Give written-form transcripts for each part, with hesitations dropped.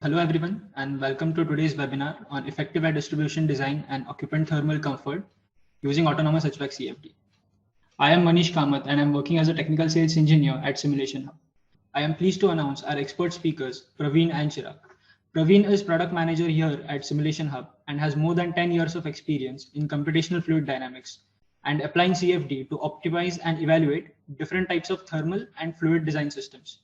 Hello everyone and welcome to today's webinar on effective air distribution design and occupant thermal comfort using autonomous HVAC CFD. I am Manish Kamath and I'm working as a technical sales engineer at Simulation Hub. I am pleased to announce our expert speakers Praveen and Chirag. Praveen is product manager here at Simulation Hub and has more than 10 years of experience in computational fluid dynamics and applying CFD to optimize and evaluate different types of thermal and fluid design systems.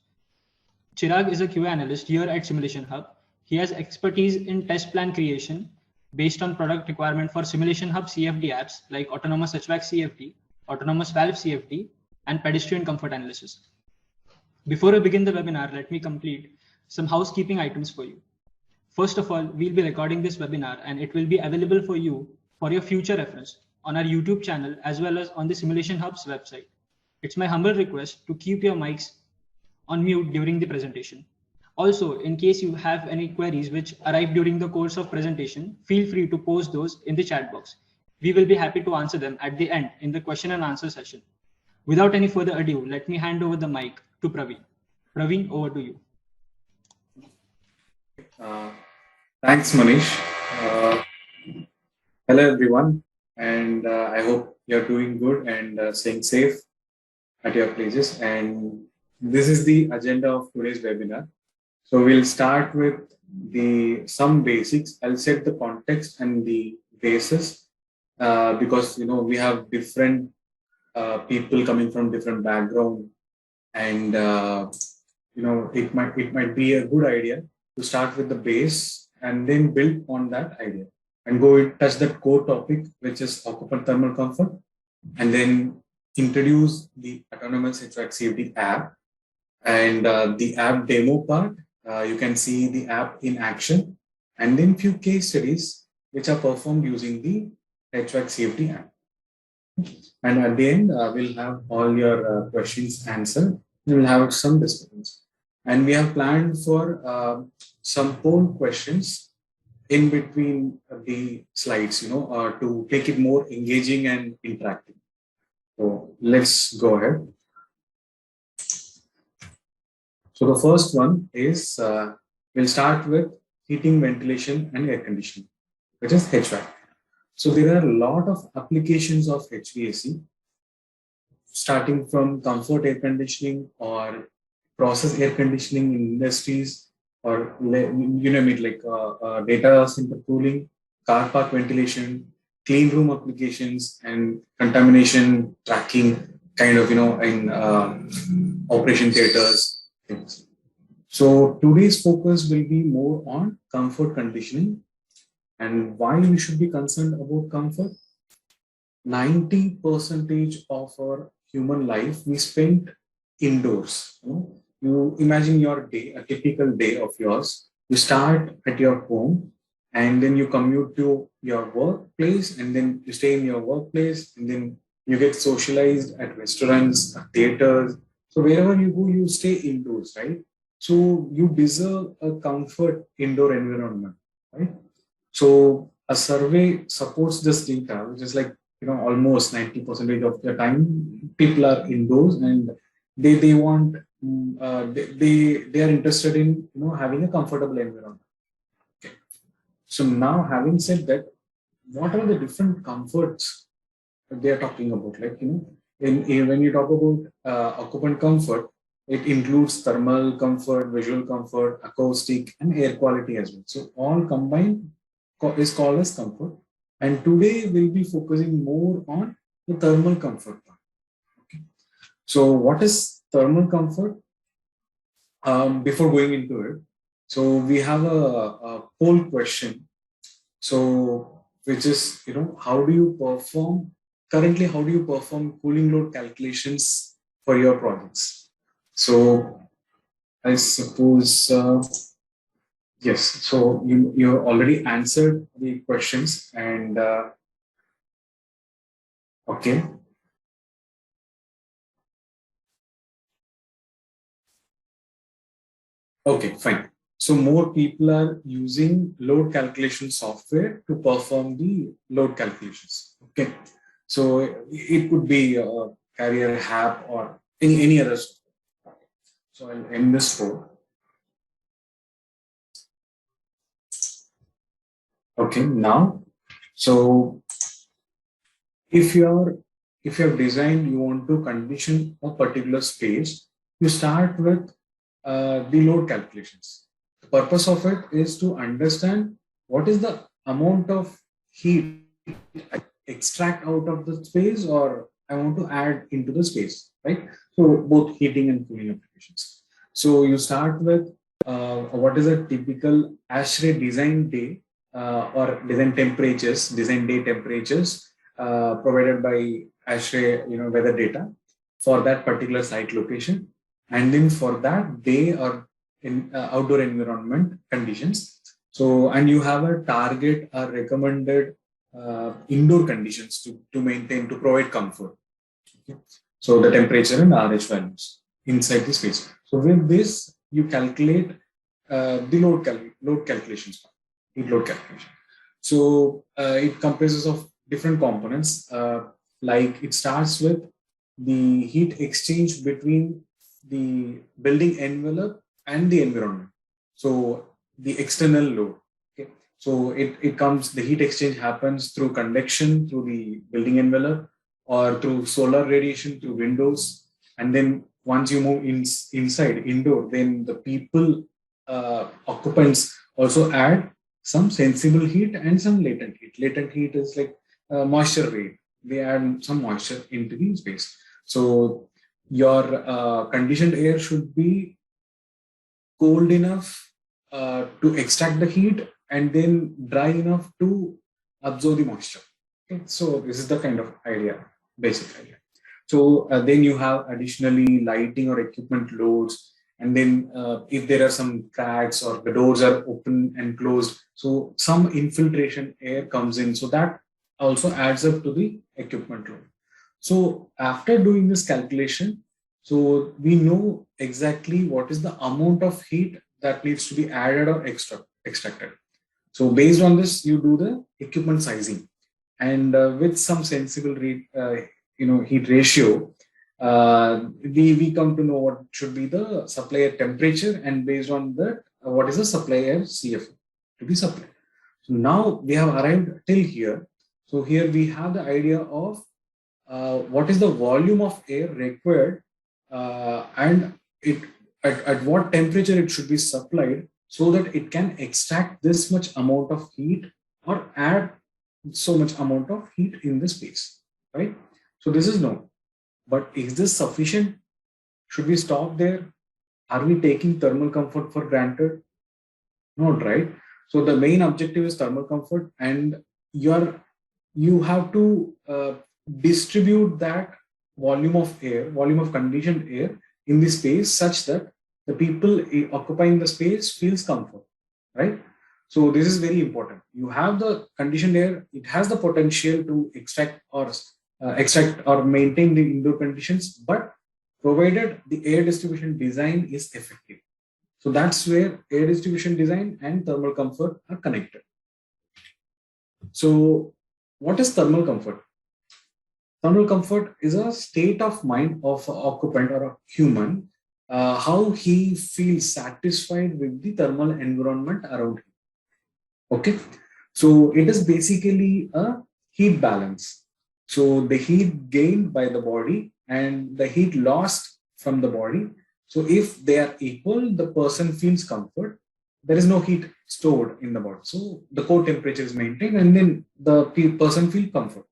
Chirag is a QA analyst here at Simulation Hub. He has expertise in test plan creation based on product requirement for Simulation Hub CFD apps like Autonomous HVAC CFD, Autonomous Valve CFD, and Pedestrian Comfort Analysis. Before we begin the webinar, let me complete some housekeeping items for you. First of all, we'll be recording this webinar and it will be available for you for your future reference on our YouTube channel as well as on the Simulation Hub's website. It's my humble request to keep your mics on mute during the presentation. Also, in case you have any queries which arrive during the course of presentation, feel free to post those in the chat box. We will be happy to answer them at the end in the question and answer session. Without any further ado, let me hand over the mic to Praveen. Praveen, over to you. Thanks, Manish. Hello, everyone, and I hope you're doing good and staying safe at your places. And this is the agenda of today's webinar. So we'll start with some basics. I'll set the context and the basis because we have different people coming from different background, and it might be a good idea to start with the base and then build on that idea and touch that core topic, which is occupant thermal comfort, and then introduce the autonomous HVAC CFD app and the app demo part. You can see the app in action, and then few case studies which are performed using the HVAC CFD app. And at the end, we'll have all your questions answered. We'll have some discussions. And we have planned for some poll questions in between the slides, to make it more engaging and interactive. So let's go ahead. So the first one is, we'll start with heating, ventilation, and air conditioning, which is HVAC. So there are a lot of applications of HVAC, starting from comfort air conditioning or process air conditioning in industries, or data center cooling, car park ventilation, clean room applications, and contamination tracking, in operation theaters. So today's focus will be more on comfort conditioning and why we should be concerned about comfort. 90% of our human life we spend indoors. You imagine your day, a typical day of yours. You start at your home and then you commute to your workplace, and then you stay in your workplace, and then you get socialized at restaurants, at theaters. So wherever you go, you stay indoors, right? So you deserve a comfort indoor environment, right? So a survey supports this data, which is almost 90% of the time people are indoors, and they want they are interested in having a comfortable environment. Okay. So now, having said that, what are the different comforts that they are talking about? When you talk about occupant comfort, it includes thermal comfort, visual comfort, acoustic, and air quality as well. So all combined is called as comfort. And today we'll be focusing more on the thermal comfort part. Okay. So what is thermal comfort? Before going into it, so we have a poll question. So which is, how do you perform cooling load calculations for your projects? So I suppose, yes, so you already answered the questions, and okay. Okay, fine. So more people are using load calculation software to perform the load calculations. Okay. So it could be a Carrier app or any other software. So I'll end this code. Okay, now, so if you're if you have designed, you want to condition a particular space, you start with the load calculations. The purpose of it is to understand what is the amount of heat I extract out of the space or I want to add into the space, right? So both heating and cooling applications. So you start with what is a typical ASHRAE design day or design day temperatures provided by ASHRAE, weather data for that particular site location, and then for that day or in outdoor environment conditions. So, and you have a target or recommended indoor conditions to maintain, to provide comfort. Okay. So the temperature and RH values inside the space. So with this, you calculate the load calculations, heat load calculation. So it comprises of different components. Like it starts with the heat exchange between the building envelope and the environment. So the external load. Okay. So it comes, the heat exchange happens through convection through the building envelope or through solar radiation through windows. And then once you move inside, indoor, then the people, occupants also add some sensible heat and some latent heat. Latent heat is like moisture rate. They add some moisture into the space. So your conditioned air should be cold enough to extract the heat and then dry enough to absorb the moisture. Okay? So this is the kind of idea, basic idea. So then you have additionally lighting or equipment loads. And then if there are some cracks or the doors are open and closed, so some infiltration air comes in. So that also adds up to the equipment load. So after doing this calculation, so we know exactly what is the amount of heat that needs to be added or extracted. So based on this, you do the equipment sizing, and with some sensible heat ratio, we come to know what should be the supplier temperature, and based on that, what is the supplier CFM to be supplied. So now we have arrived till here. So here we have the idea of what is the volume of air required and at what temperature it should be supplied so that it can extract this much amount of heat or add so much amount of heat in the space, right? So this is known. But is this sufficient? Should we stop there? Are we taking thermal comfort for granted? Not, right? So the main objective is thermal comfort, and you have to distribute that volume of conditioned air in the space such that the people occupying the space feels comfort, right? So this is very important. You have the conditioned air; it has the potential to extract or maintain the indoor conditions, but provided the air distribution design is effective. So that's where air distribution design and thermal comfort are connected. So what is thermal comfort? Thermal comfort is a state of mind of an occupant or a human, how he feels satisfied with the thermal environment around him. Okay, so it is basically a heat balance. So the heat gained by the body and the heat lost from the body. So if they are equal, the person feels comfort. There is no heat stored in the body. So the core temperature is maintained and then the person feels comfort.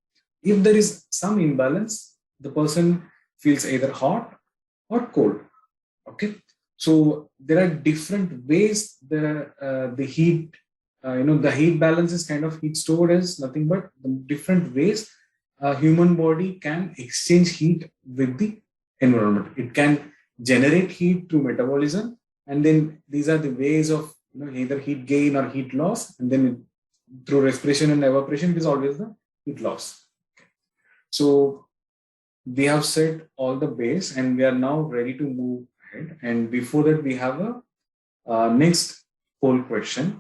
If there is some imbalance, the person feels either hot or cold. Okay. So there are different ways the heat, the heat balance is kind of heat stored as nothing but the different ways a human body can exchange heat with the environment. It can generate heat through metabolism, and then these are the ways of either heat gain or heat loss, and then through respiration and evaporation, it is always the heat loss. So we have set all the base, and we are now ready to move ahead. And before that, we have a next poll question.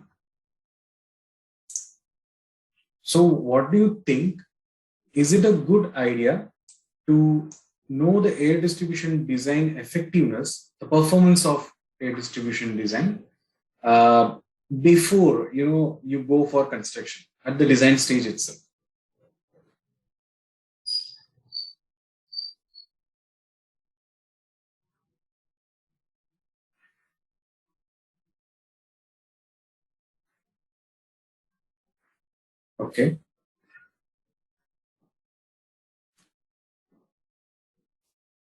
So, what do you think? Is it a good idea to know the air distribution design effectiveness, the performance of air distribution design before you go for construction at the design stage itself. Okay.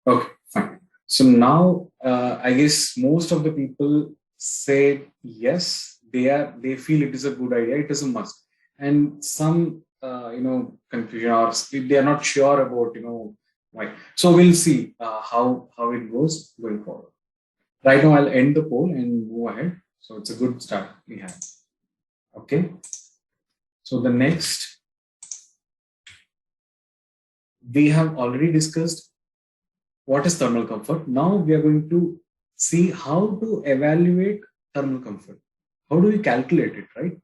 Okay, fine. So now, I guess most of the people say yes, they feel it is a good idea, it is a must, and some confusion, or they are not sure about why. So we'll see how it goes going forward. Right now, I'll end the poll and move ahead. So it's a good start we have. Okay. So the next, we have already discussed what is thermal comfort. Now we are going to see how to evaluate thermal comfort. How do we calculate it, right?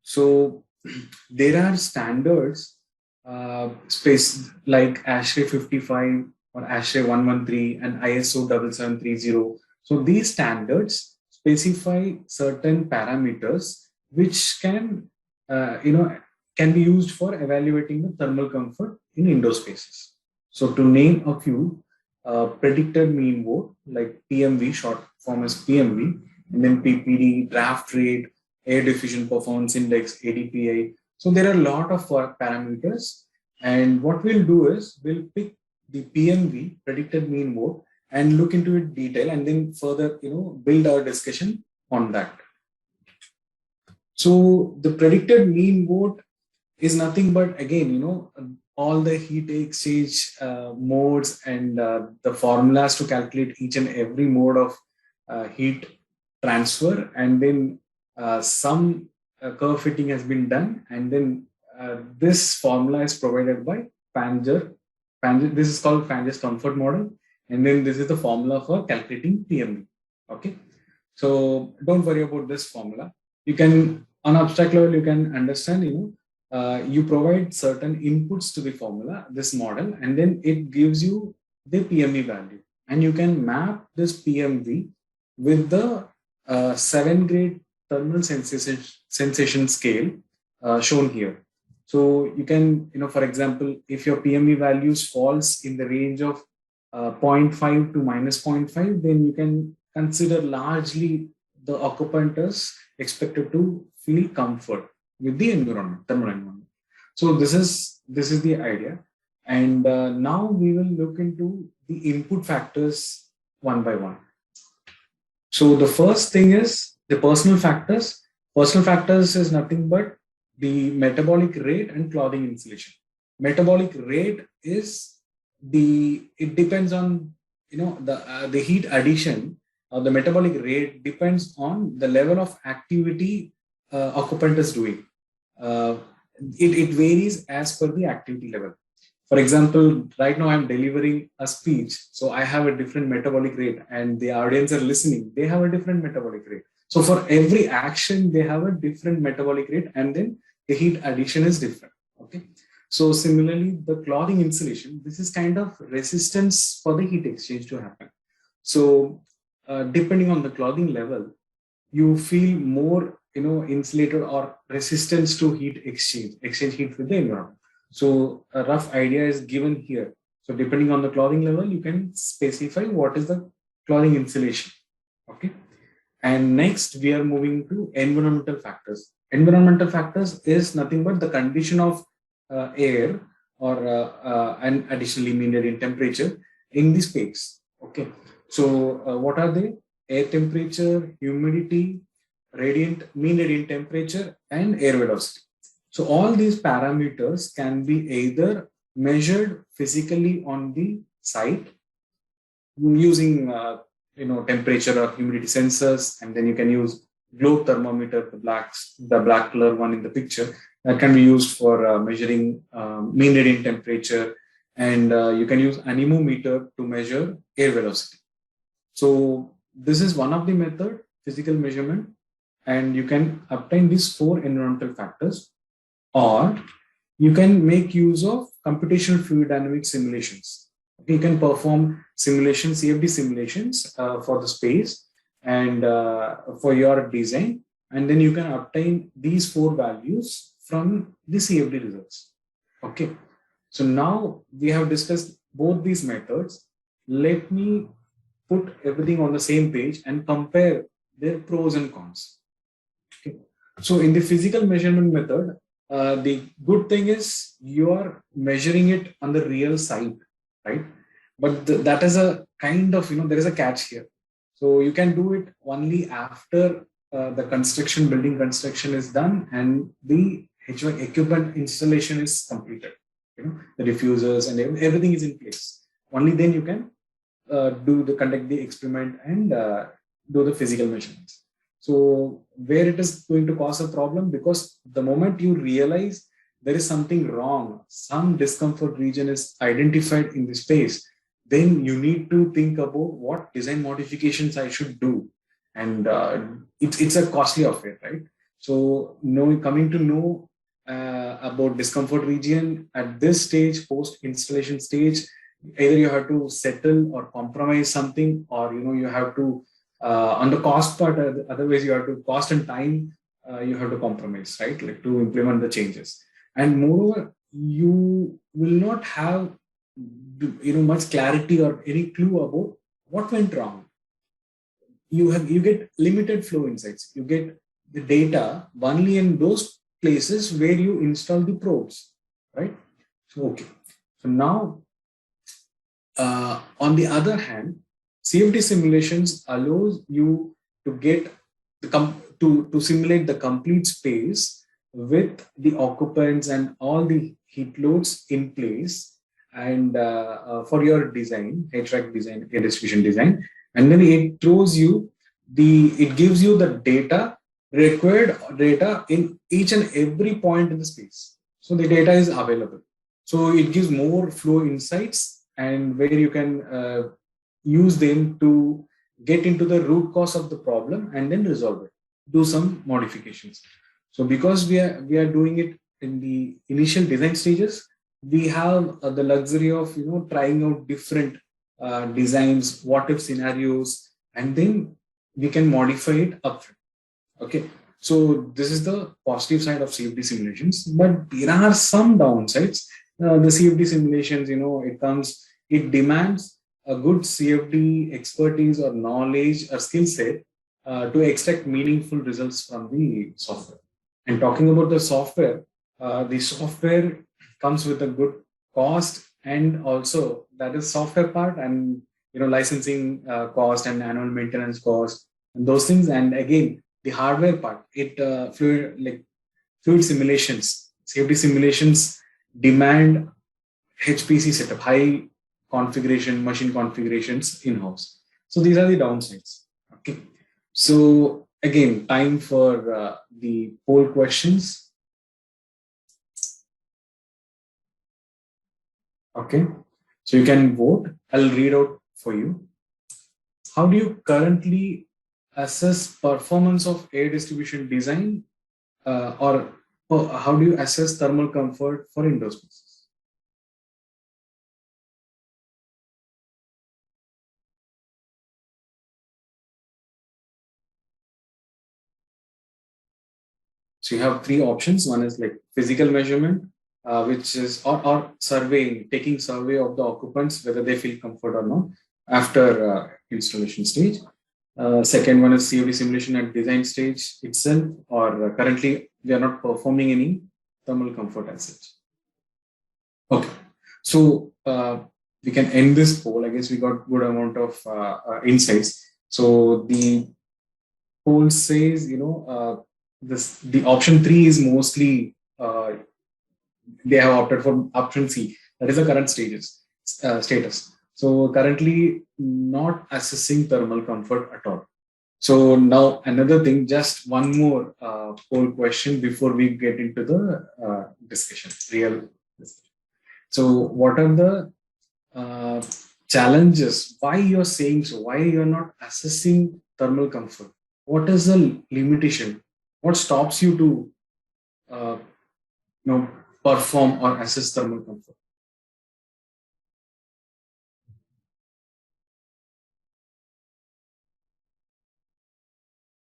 So there are standards, space like ASHRAE 55 or ASHRAE 113 and ISO 7730. So these standards specify certain parameters which can be used for evaluating the thermal comfort in indoor spaces. So to name a few, predicted mean vote like PMV, short form as PMV, and then PPD, draft rate, air diffusion performance index, ADPI. So there are a lot of parameters. And what we'll do is we'll pick the PMV, predicted mean vote, and look into it detail, and then further, build our discussion on that. So the predicted mean vote is nothing but, again, all the heat exchange modes and the formulas to calculate each and every mode of heat transfer, and then some curve fitting has been done, and then this formula is provided by Fanger. This is called Fanger's comfort model, and then this is the formula for calculating PMV. Okay, so don't worry about this formula. You can, on abstract level, you can understand, you provide certain inputs to the formula, this model, and then it gives you the PMV value. And you can map this PMV with the 7-grade thermal sensation scale shown here. So you can, for example, if your PMV values falls in the range of 0.5 to minus 0.5, then you can consider largely the occupant is expected to feel comfort with the environment, thermal environment. So this is the idea. And now we will look into the input factors one by one. So the first thing is the personal factors. Personal factors is nothing but the metabolic rate and clothing insulation. Metabolic rate is it depends on the heat addition. The metabolic rate depends on the level of activity occupant is doing. It varies as per the activity level. For example, right now I'm delivering a speech, so I have a different metabolic rate, and the audience are listening, they have a different metabolic rate. So for every action, they have a different metabolic rate, and then the heat addition is different. Okay. So similarly, the clothing insulation, this is kind of resistance for the heat exchange to happen. So depending on the clothing level, you feel more insulated or resistance to heat exchange heat with the environment. So a rough idea is given here. So depending on the clothing level, you can specify what is the clothing insulation. Okay. And next we are moving to environmental factors. Environmental factors is nothing but the condition of air or and additionally mean radiant temperature in the space. Okay. So what are they? Air temperature, humidity, mean radiant temperature, and air velocity. So all these parameters can be either measured physically on the site using temperature or humidity sensors, and then you can use globe thermometer, the black color one in the picture, that can be used for measuring mean radiant temperature, and you can use anemometer to measure air velocity. So this is one of the method, physical measurement, and you can obtain these 4 environmental factors, or you can make use of computational fluid dynamic simulations. You can perform simulations, CFD simulations for the space, and for your design, and then you can obtain these 4 values from the CFD results. Okay, so now we have discussed both these methods. Let me put everything on the same page and compare their pros and cons. Okay. So in the physical measurement method, the good thing is you are measuring it on the real site, right? But that is a kind of, there is a catch here. So you can do it only after the building construction is done and the HVAC equipment installation is completed. The diffusers and everything is in place. Only then you can conduct the experiment and do the physical measurements. So where it is going to cause a problem, because the moment you realize there is something wrong, some discomfort region is identified in the space, then you need to think about what design modifications I should do. And it's a costly affair, right? So coming to know about discomfort region at this stage, post installation stage, either you have to settle or compromise something, or you have to on the cost part, otherwise you have to cost and time, you have to compromise, right, like to implement the changes. And moreover, you will not have much clarity or any clue about what went wrong. You get limited flow insights. You get the data only in those places where you install the probes, right? So okay, so now on the other hand, CFD simulations allows you to get to simulate the complete space with the occupants and all the heat loads in place, and for your design, HVAC design, air distribution design, and then it gives you the required data in each and every point in the space. So the data is available. So it gives more flow insights, and where you can use them to get into the root cause of the problem and then resolve it, do some modifications. So because we are doing it in the initial design stages, we have the luxury of trying out different designs, what if scenarios, and then we can modify it upfront. Okay, so this is the positive side of CFD simulations, but there are some downsides. The CFD simulations, it demands a good CFD expertise or knowledge or skill set to extract meaningful results from the software. And talking about the software comes with a good cost, and also that is software part, and licensing cost and annual maintenance cost and those things. And again, the hardware part, fluid simulations, CFD simulations demand HPC setup, high configuration, machine configurations in-house. So these are the downsides. Okay. So again, time for the poll questions. Okay. So you can vote. I'll read out for you. How do you currently assess performance of air distribution design, or how do you assess thermal comfort for indoor spaces? So you have 3 options. One is like physical measurement, which is or surveying, taking survey of the occupants whether they feel comfort or not after installation stage. Second one is CFD simulation at design stage itself, or currently we are not performing any thermal comfort as such. Okay, so we can end this poll. I guess we got good amount of insights. So the poll says, the option 3 is mostly they have opted for option C. That is the current status. So currently not assessing thermal comfort at all. So now another thing, just one more poll question before we get into the discussion, real discussion. So what are the challenges? Why you're saying so? Why you're not assessing thermal comfort? What is the limitation? What stops you to perform or assess thermal comfort?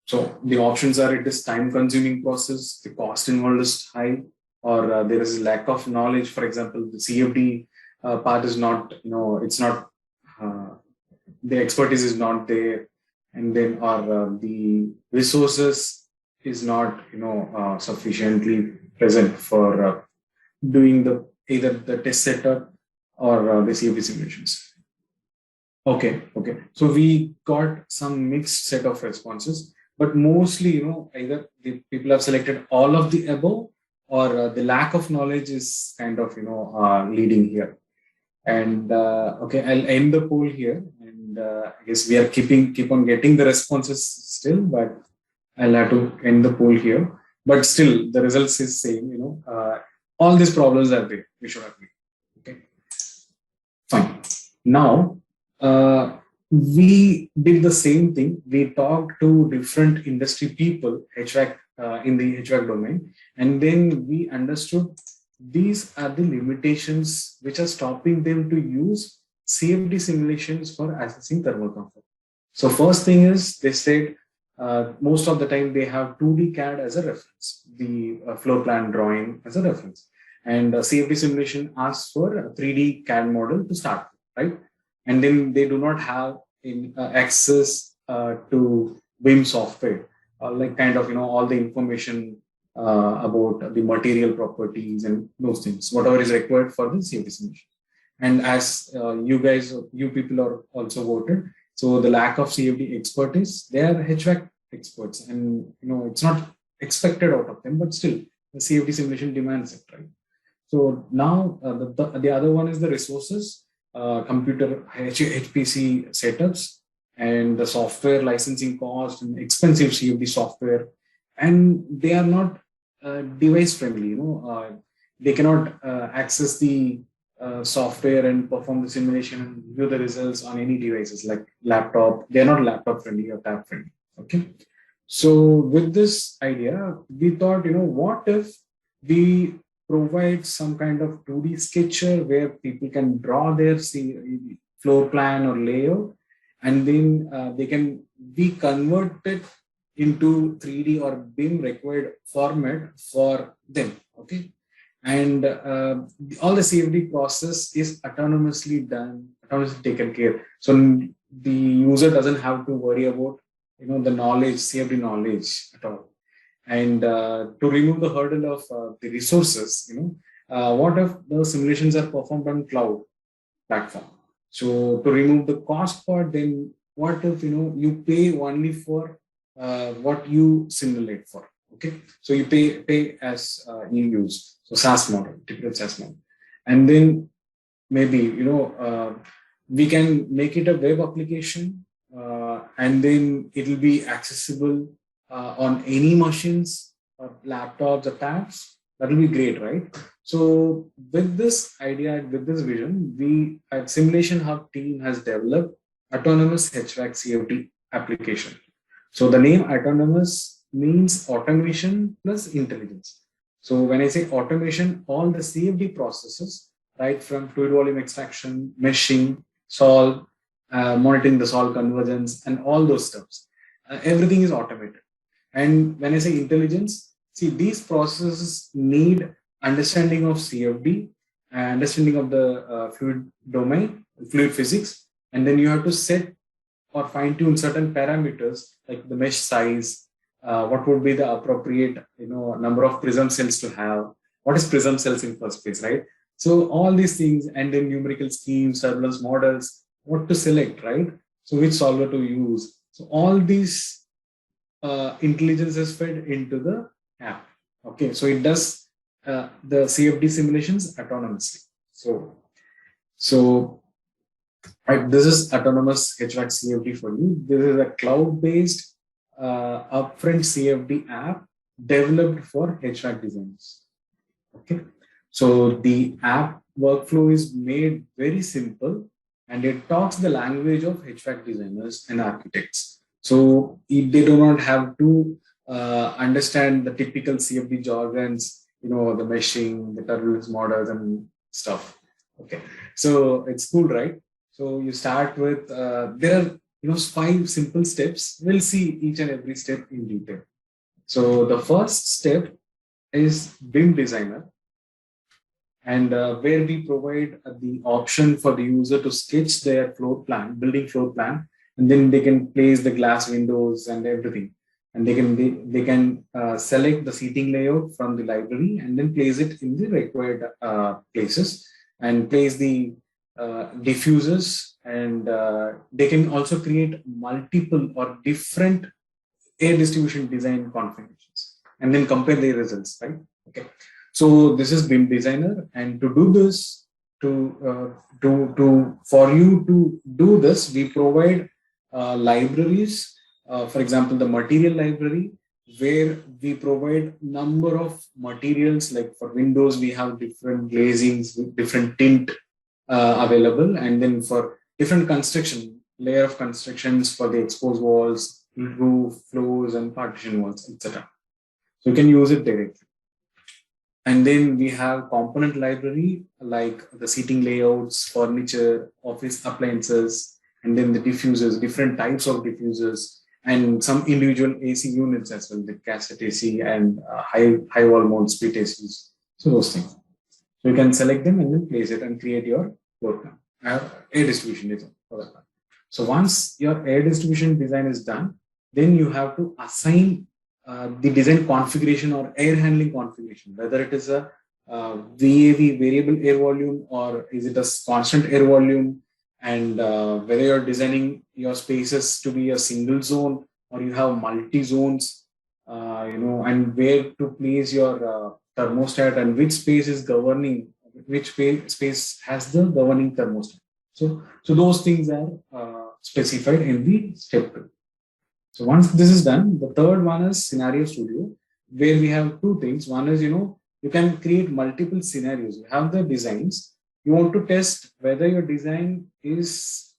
So the options are it is time consuming process, the cost involved is high, or there is lack of knowledge. For example, the CFD part is not, it's not, uh, the expertise is not there, and then or the resources is not, sufficiently present for doing the either the test setup or the CFD simulations. Okay. So we got some mixed set of responses, but mostly, either the people have selected all of the above, or the lack of knowledge is kind of, leading here. And okay, I'll end the poll here, and I guess we are keep on getting the responses still, but I'll have to end the poll here. But still, the results is same. All these problems are there. We should agree. Okay, fine. Now we did the same thing. We talked to different industry people, HVAC in the HVAC domain, and then we understood these are the limitations which are stopping them to use CFD simulations for assessing thermal comfort. So first thing is they said most of the time they have 2D CAD as a reference, the floor plan drawing as a reference, and CFD simulation asks for a 3D CAD model to start with, right? And then they do not have access to BIM software, like kind of all the information about the material properties and those things, whatever is required for the CFD simulation. And as you people are also voted, so the lack of CFD expertise, they are HVAC experts, and it's not expected out of them, but still the CFD simulation demands it, right? So now the other one is the resources, computer HPC setups, and the software licensing cost and expensive CFD software, and they are not device friendly. They cannot access the software and perform the simulation and view the results on any devices like laptop. They are not laptop friendly or tab friendly. Okay. So with this idea, we thought, what if we provide some kind of 2D sketcher where people can draw their floor plan or layout, and then they can be converted into 3D or BIM required format for them. Okay. And all the CFD process is autonomously taken care. So the user doesn't have to worry about, the knowledge, CFD knowledge at all. And to remove the hurdle of the resources, what if the simulations are performed on cloud platform? So to remove the cost part, then what if, you pay only for what you simulate for? Okay, so you pay as you use. So SaaS model, typical SaaS model, and then maybe we can make it a web application, and then it will be accessible on any machines, or laptops or tabs. That will be great, right? So with this idea, with this vision, we at Simulation Hub team has developed autonomous HVAC CFD application. So the name autonomous means automation plus intelligence. So when I say automation, all the CFD processes, right from fluid volume extraction, meshing, solve, monitoring the solve convergence, and all those steps, everything is automated. And when I say intelligence, see, these processes need understanding of CFD, understanding of the fluid domain, fluid physics, and then you have to set or fine tune certain parameters like the mesh size, what would be the appropriate number of prism cells to have, what is prism cells in first place, right? So all these things, and then numerical schemes, turbulence models, what to select, right? So which solver to use. So all these intelligence is fed into the app. Okay, so it does the CFD simulations autonomously. So right, this is autonomous HVAC CFD for you. This is a cloud-based upfront CFD app developed for HVAC designers. Okay, so the app workflow is made very simple, and it talks the language of HVAC designers and architects. So they do not have to understand the typical CFD jargons, the meshing, the turbulence models and stuff. Okay, so it's cool, right? So you start with there are 5 simple steps. We'll see each and every step in detail. So the first step is BIM Designer, and where we provide the option for the user to sketch their floor plan, building floor plan, and then they can place the glass windows and everything. And they can select the seating layout from the library and then place it in the required places, and place the diffusers, and they can also create multiple or different air distribution design configurations and then compare the results, right? Okay. So this is BIM Designer, and to do this, for you to do this, we provide libraries. For example, the material library, where we provide number of materials. Like for windows, we have different glazings with different tint available, and then for different construction layer of constructions for the exposed walls, roof, floors, and partition walls, etc. So you can use it directly. And then we have component library, like the seating layouts, furniture, office appliances, and then the diffusers, different types of diffusers, and some individual AC units as well, the cassette AC and high wall mount split ACs. So those things. So you can select them and then place it and create your floor plan. Air distribution design for that one. So once your air distribution design is done, then you have to assign the design configuration or air handling configuration, whether it is a VAV, variable air volume, or is it a constant air volume, and whether you're designing your spaces to be a single zone or you have multi zones, and where to place your thermostat, and which space is governing, which space has the governing thermostat. So those things are specified in the step 2. So once this is done, the third one is Scenario Studio, where we have two things. One is, you can create multiple scenarios. You have the designs. You want to test whether your design is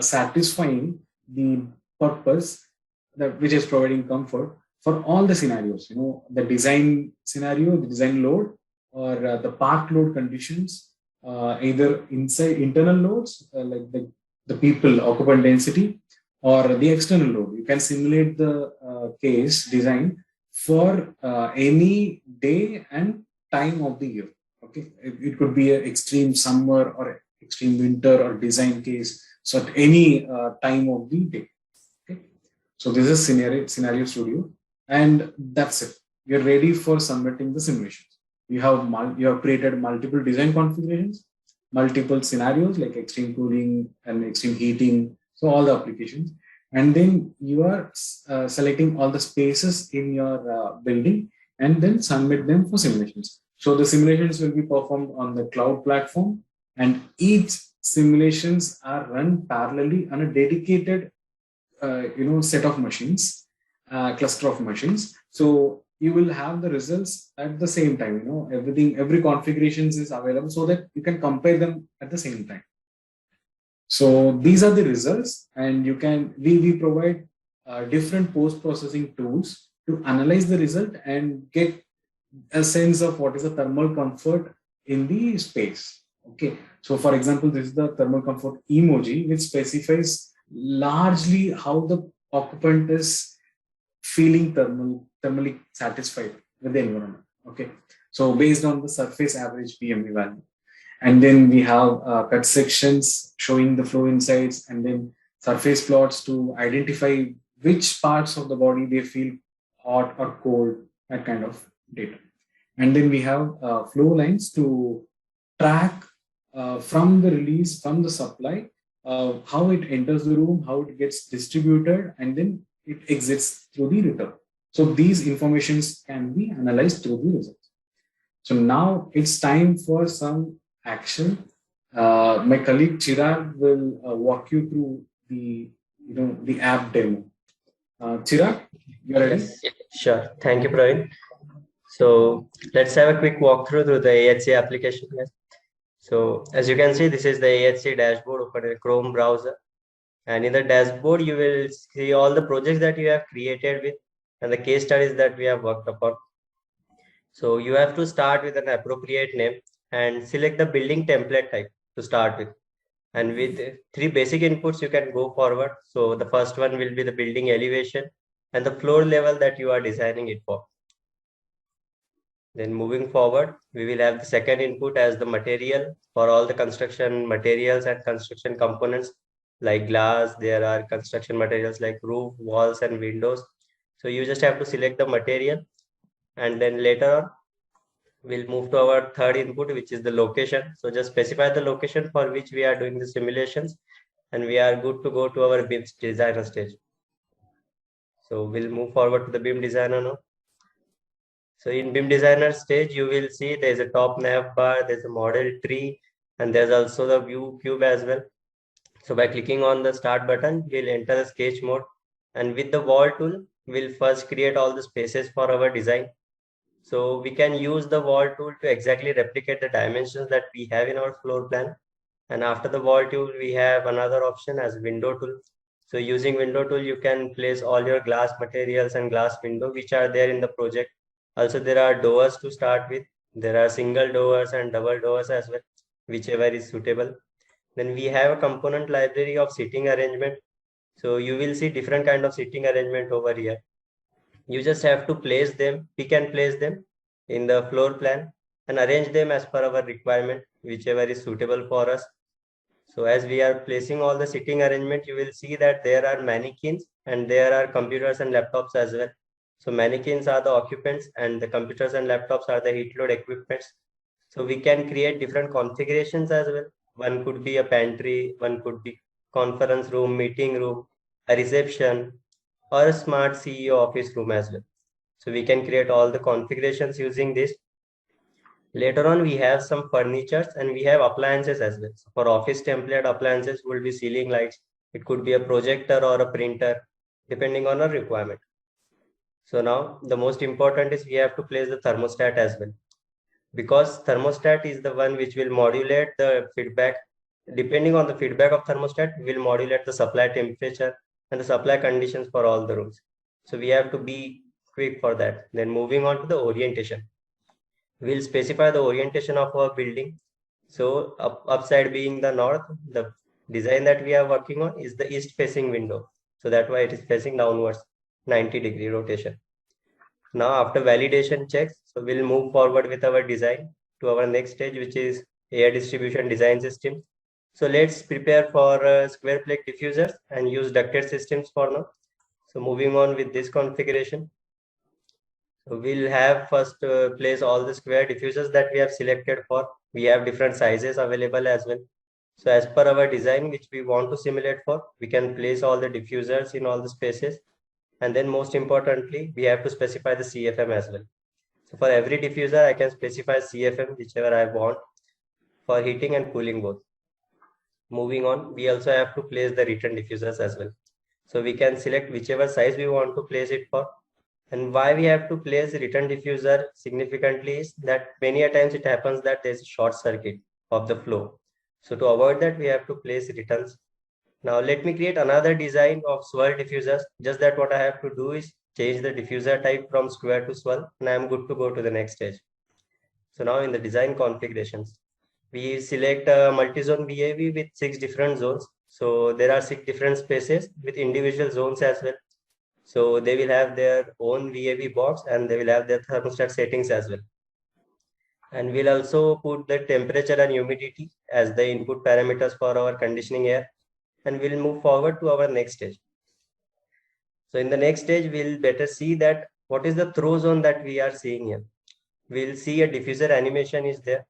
satisfying the purpose which is providing comfort for all the scenarios. The design scenario, the design load, or the park load conditions, either inside internal loads, like the people, occupant density, or the external load. You can simulate the case design for any day and time of the year. Okay, it could be an extreme summer or extreme winter or design case. So at any time of the day. Okay, so this is scenario studio, and that's it. You're ready for submitting the simulations. You have created multiple design configurations, multiple scenarios like extreme cooling and extreme heating. So all the applications, and then you are selecting all the spaces in your building, and then submit them for simulations. So the simulations will be performed on the cloud platform, and each simulations are run parallelly on a dedicated, set of machines, cluster of machines. So you will have the results at the same time. Every configurations is available so that you can compare them at the same time. So these are the results, and we provide different post-processing tools to analyze the result and get a sense of what is the thermal comfort in the space. Okay, so for example, this is the thermal comfort emoji, which specifies largely how the occupant is feeling thermally satisfied with the environment. Okay, so based on the surface average PMV value. And then we have cut sections showing the flow insights, and then surface plots to identify which parts of the body they feel hot or cold, that kind of data. And then we have flow lines to track from the release, from the supply, how it enters the room, how it gets distributed, and then it exits through the return. So these informations can be analyzed through the results. So now it's time for some action. My colleague Chirag will walk you through the app demo. Chirag, you are ready? Yes, sure. Thank you, Praveen. So let's have a quick walkthrough through the AHC application. So as you can see, this is the AHC dashboard open in a Chrome browser. And in the dashboard, you will see all the projects that you have created with and the case studies that we have worked upon. So you have to start with an appropriate name and select the building template type to start with. And with 3 basic inputs, you can go forward. So the first one will be the building elevation and the floor level that you are designing it for. Then moving forward, we will have the second input as the material for all the construction materials and construction components like glass. There are construction materials like roof, walls, and windows. So you just have to select the material, and then later on, we'll move to our third input, which is the location. So just specify the location for which we are doing the simulations, and we are good to go to our BIM designer stage. So we'll move forward to the BIM designer now. So in BIM designer stage, you will see there's a top nav bar, there's a model tree, and there's also the view cube as well. So by clicking on the start button, we'll enter the sketch mode, and with the wall tool, we'll first create all the spaces for our design. So we can use the wall tool to exactly replicate the dimensions that we have in our floor plan. And after the wall tool, we have another option as window tool. So using window tool, you can place all your glass materials and glass window, which are there in the project. Also, there are doors to start with. There are single doors and double doors as well, whichever is suitable. Then we have a component library of seating arrangement. So you will see different kind of seating arrangement over here. You just have to place them, pick and place them in the floor plan and arrange them as per our requirement, whichever is suitable for us. So as we are placing all the sitting arrangement, you will see that there are mannequins and there are computers and laptops as well. So mannequins are the occupants and the computers and laptops are the heat load equipments. So we can create different configurations as well. One could be a pantry, one could be conference room, meeting room, a reception, or a smart CEO office room as well. So we can create all the configurations using this. Later on, we have some furnitures and we have appliances as well. So for office template appliances will be ceiling lights. It could be a projector or a printer, depending on our requirement. So now the most important is we have to place the thermostat as well, because thermostat is the one which will modulate the feedback. Depending on the feedback of thermostat, we will modulate the supply temperature and the supply conditions for all the rooms. So we have to be quick for that. Then moving on to the orientation. We'll specify the orientation of our building. So upside being the north, the design that we are working on is the east facing window. So that's why it is facing downwards, 90-degree rotation. Now after validation checks, so we'll move forward with our design to our next stage, which is air distribution design system. So let's prepare for square plate diffusers and use ducted systems for now. So moving on with this configuration. So we'll have first place all the square diffusers that we have selected for. We have different sizes available as well. So as per our design, which we want to simulate for, we can place all the diffusers in all the spaces. And then most importantly, we have to specify the CFM as well. So for every diffuser, I can specify CFM, whichever I want, for heating and cooling both. Moving on, we also have to place the return diffusers as well. So we can select whichever size we want to place it for. And why we have to place return diffuser significantly is that many a times it happens that there's a short circuit of the flow. So to avoid that, we have to place returns. Now let me create another design of swirl diffusers. Just that what I have to do is change the diffuser type from square to swirl, and I'm good to go to the next stage. So now in the design configurations, we select a multi-zone VAV with 6 different zones. So there are 6 different spaces with individual zones as well. So they will have their own VAV box and they will have their thermostat settings as well. And we'll also put the temperature and humidity as the input parameters for our conditioning air. And we'll move forward to our next stage. So in the next stage, we'll better see that what is the throw zone that we are seeing here. We'll see a diffuser animation is there.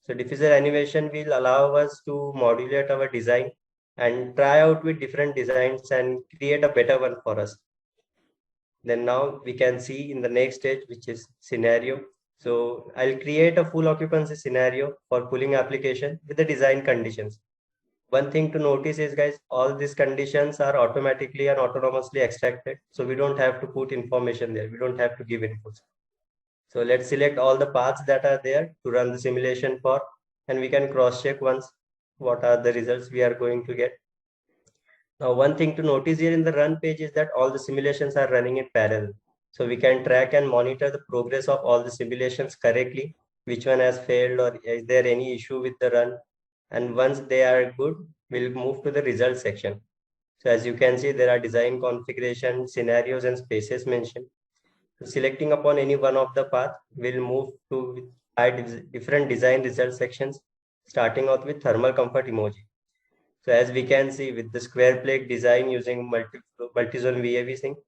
So diffuser animation will allow us to modulate our design and try out with different designs and create a better one for us. Then now we can see in the next stage, which is scenario. So I'll create a full occupancy scenario for cooling application with the design conditions. One thing to notice is, guys, all these conditions are automatically and autonomously extracted. So we don't have to put information there. We don't have to give inputs. So let's select all the paths that are there to run the simulation for, and we can cross check once what are the results we are going to get. Now, one thing to notice here in the run page is that all the simulations are running in parallel. So we can track and monitor the progress of all the simulations correctly, which one has failed or is there any issue with the run. And once they are good, we'll move to the result section. So as you can see, there are design configuration, scenarios, and spaces mentioned. So selecting upon any one of the path, we'll move to add different design result sections, starting out with thermal comfort emoji. So as we can see with the square plate design using multi-zone VAV sync,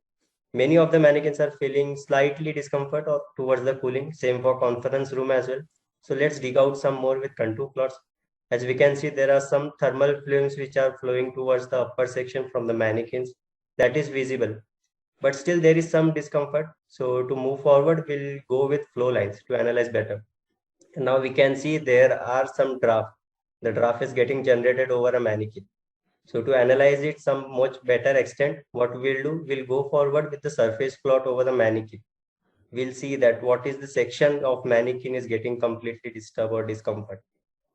many of the mannequins are feeling slightly discomfort or towards the cooling. Same for conference room as well. So let's dig out some more with contour plots. As we can see, there are some thermal flumes which are flowing towards the upper section from the mannequins. That is visible, but still there is some discomfort. So to move forward, we'll go with flow lines to analyze better. And now we can see there are some draft. The draft is getting generated over a mannequin. So to analyze it some much better extent, what we'll do, we'll go forward with the surface plot over the mannequin. We'll see that what is the section of mannequin is getting completely disturbed or discomfort.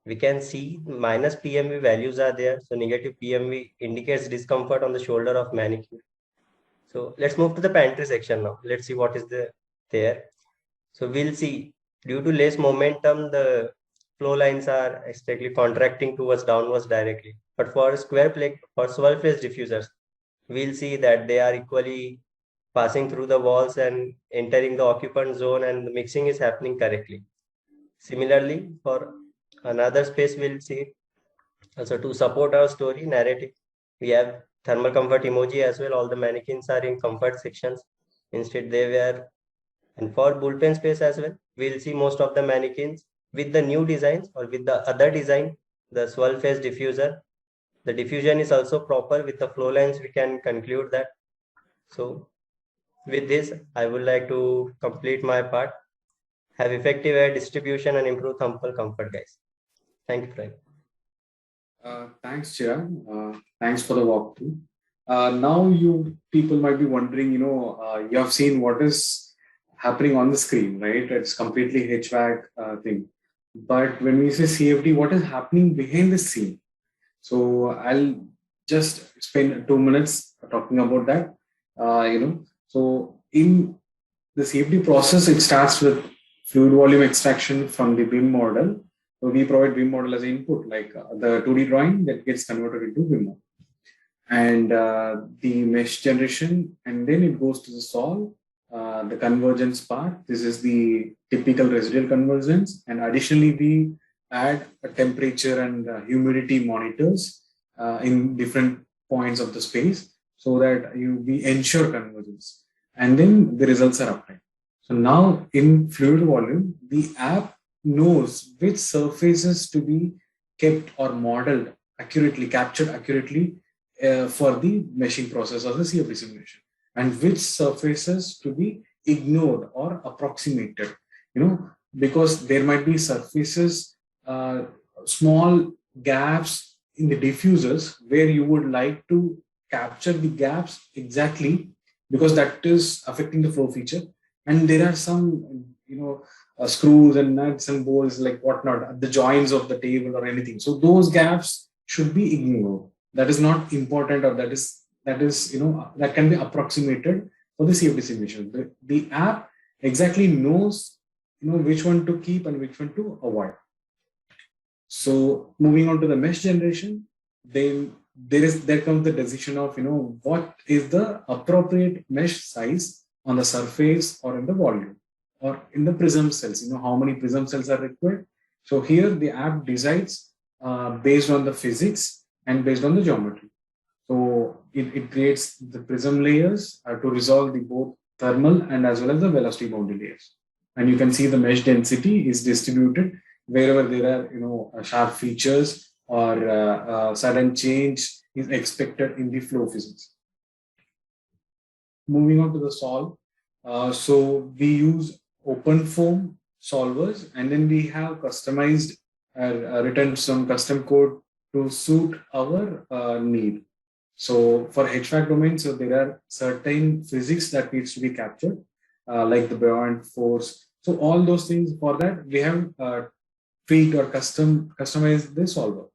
We can see minus PMV values are there. So negative PMV indicates discomfort on the shoulder of mannequin. So let's move to the pantry section now. Let's see what is there. So we'll see due to less momentum, the flow lines are strictly contracting towards downwards directly. But for square plate, for swirl phase diffusers, we'll see that they are equally passing through the walls and entering the occupant zone, and the mixing is happening correctly. Similarly, for another space, we'll see also to support our story narrative, we have thermal comfort emoji as well. All the mannequins are in comfort sections. Instead, they were, and for bullpen space as well, we'll see most of the mannequins with the new designs or with the other design, the swirl phase diffuser. The diffusion is also proper with the flow lines. We can conclude that. So with this, I would like to complete my part. Have effective air distribution and improve thermal comfort, guys. Thank you, Frank. Thanks, Chirag. Thanks for the walkthrough. Now you people might be wondering, you have seen what is happening on the screen, right? It's completely HVAC thing. But when we say CFD, what is happening behind the scene? So I'll just spend 2 minutes talking about that. So in the CFD process, it starts with fluid volume extraction from the BIM model. So we provide BIM model as an input, like the 2D drawing that gets converted into BIM model. And the mesh generation, and then it goes to the solve, the convergence part. This is the typical residual convergence. And additionally, we add a temperature and humidity monitors in different points of the space so that we ensure convergence. And then the results are applied. So now in fluid volume, the app knows which surfaces to be kept or modeled accurately, captured accurately for the meshing process or the CFD simulation, and which surfaces to be ignored or approximated, because there might be surfaces, small gaps in the diffusers where you would like to capture the gaps exactly because that is affecting the flow feature. And there are some, screws and nuts and bolts, like whatnot, at the joints of the table or anything. So those gaps should be ignored. That is not important, or that is that can be approximated for the CFD simulation. The app exactly knows which one to keep and which one to avoid. So moving on to the mesh generation, then there comes the decision of what is the appropriate mesh size on the surface or in the volume or in the prism cells. How many prism cells are required. So here the app decides based on the physics and based on the geometry. So it creates the prism layers to resolve the both thermal and as well as the velocity boundary layers. And you can see the mesh density is distributed wherever there are sharp features or sudden change is expected in the flow physics. Moving on to the solve. So we use open foam solvers, and then we have customized written some custom code to suit our need. So for HVAC domain, so there are certain physics that needs to be captured, like the buoyant force. So all those things, for that we have tweaked or customized the solver.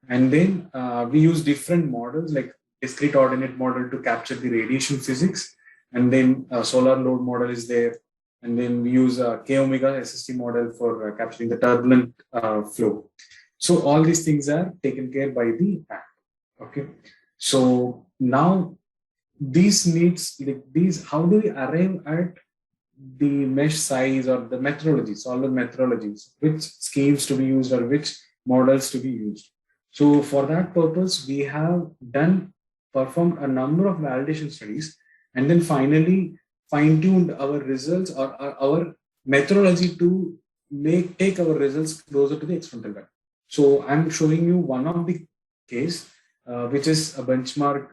And then we use different models like discrete ordinate model to capture the radiation physics. And then solar load model is there. And then we use K omega SST model for capturing the turbulent flow. So all these things are taken care by the app. Okay. So now these needs, like these, how do we arrive at the mesh size or the methodology, solver methodologies, which schemes to be used or which models to be used? So for that purpose, we have performed a number of validation studies, and then finally fine-tuned our results or our methodology to take our results closer to the experimental value. So I'm showing you one of the case, which is a benchmark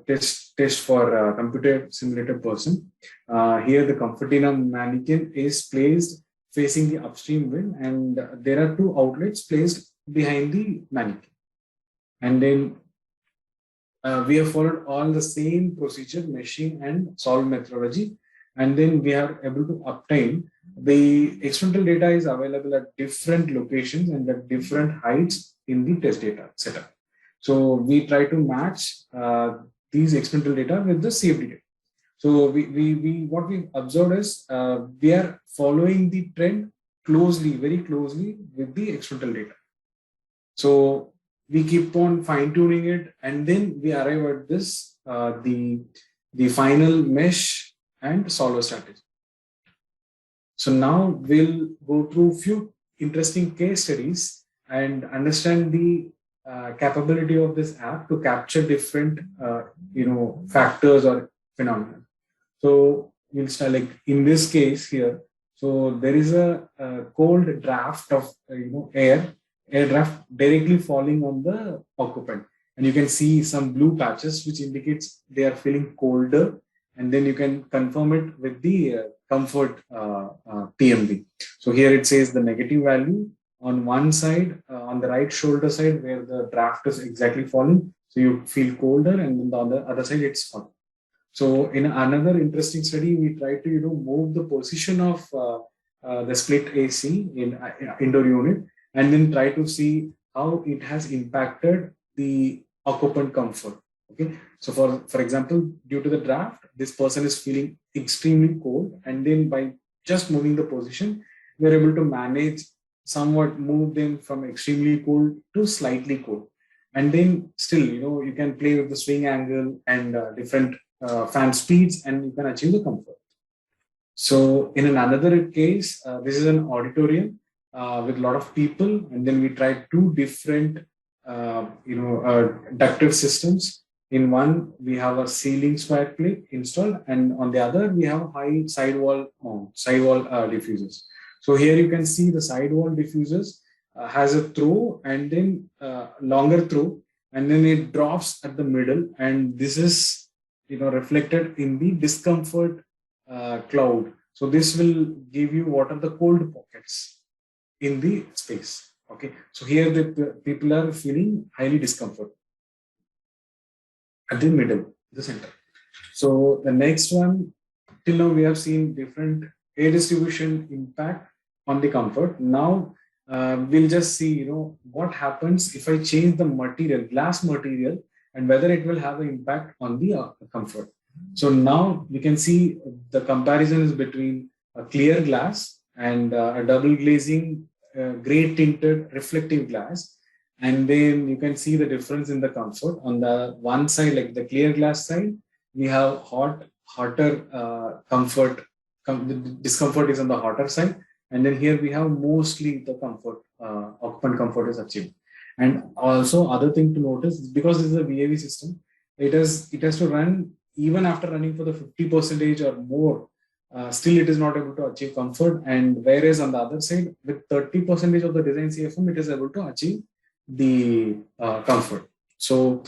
test for a computer simulated person. Here the Comfortina mannequin is placed facing the upstream wind, and there are two outlets placed behind the mannequin. And then we have followed all the same procedure, meshing and solve methodology. And then we are able to obtain the experimental data is available at different locations and at different heights in the test data setup. So we try to match these experimental data with the CFD data. So what we observed is we are following the trend closely, very closely with the experimental data. So we keep on fine tuning it, and then we arrive at this the final mesh and solver strategy. So now we'll go through few interesting case studies and understand the capability of this app to capture different factors or phenomena. So we'll start like in this case here. So there is a cold draft of air draft directly falling on the occupant, and you can see some blue patches which indicates they are feeling colder, and then you can confirm it with the comfort PMV. So here it says the negative value on one side, on the right shoulder side where the draft is exactly falling, so you feel colder, and then on the other side it's hot. So in another interesting study, we try to move the position of the split AC in indoor unit, and then try to see how it has impacted the occupant comfort. Okay, so for example, due to the draft, this person is feeling extremely cold, and then by just moving the position, we're able to manage somewhat move them from extremely cold to slightly cold, and then still you can play with the swing angle and different fan speeds, and you can achieve the comfort. So in another case, this is an auditorium with a lot of people, and then we tried two different ductive systems. In one, we have a ceiling square plate installed, and on the other, we have high sidewall diffusers. So here you can see the sidewall diffusers has a throw and then longer throw, and then it drops at the middle, and this is reflected in the discomfort cloud. So this will give you what are the cold pockets in the space. Okay, so here the people are feeling highly discomfort at the middle, the center. So the next one, till now we have seen different air distribution impact on the comfort. Now we'll just see what happens if I change the material, glass material, and whether it will have an impact on the comfort. So now we can see the comparison is between a clear glass and a double glazing gray tinted reflective glass, and then you can see the difference in the comfort. On the one side, like the clear glass side, we have hotter comfort. The discomfort is on the hotter side, and then here we have mostly the comfort, occupant comfort is achieved. And also other thing to notice, because this is a VAV system, it has to run even after running for the 50% or more, still it is not able to achieve comfort. And whereas on the other side, with 30% of the design CFM, it is able to achieve the comfort. So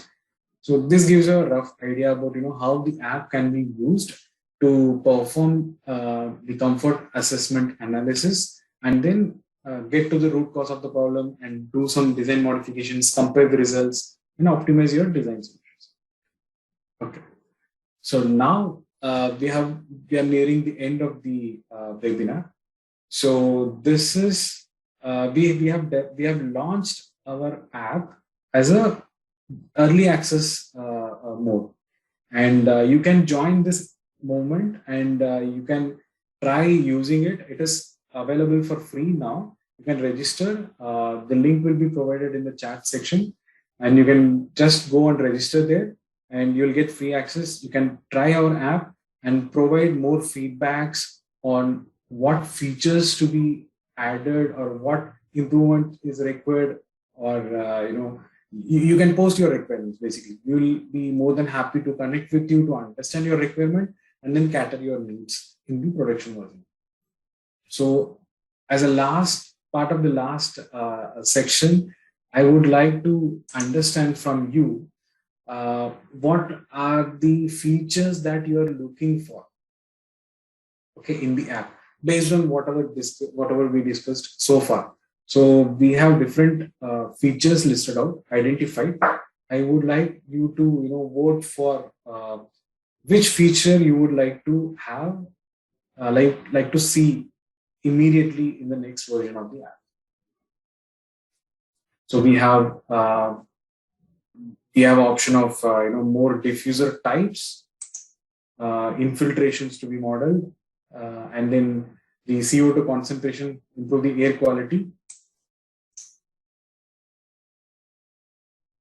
this gives you a rough idea about how the app can be used to perform the comfort assessment analysis, and then get to the root cause of the problem and do some design modifications, compare the results, and optimize your design solutions. Okay, so now we are nearing the end of the webinar. So this is we have launched our app as a early access mode, and you can join this movement, and you can try using it. It is available for free now, you can register. The link will be provided in the chat section, and you can just go and register there, and you'll get free access. You can try our app and provide more feedbacks on what features to be added or what improvement is required, or you can post your requirements. Basically, we will be more than happy to connect with you to understand your requirement and then cater your needs in the production version. So as a last part of the last section, I would like to understand from you what are the features that you are looking for, okay, in the app based on whatever we discussed so far. So we have different features listed out, identified. I would like you to vote for which feature you would like to have, like to see immediately in the next version of the app. So we have option of more diffuser types, infiltrations to be modeled, and then the CO2 concentration, improve the air quality.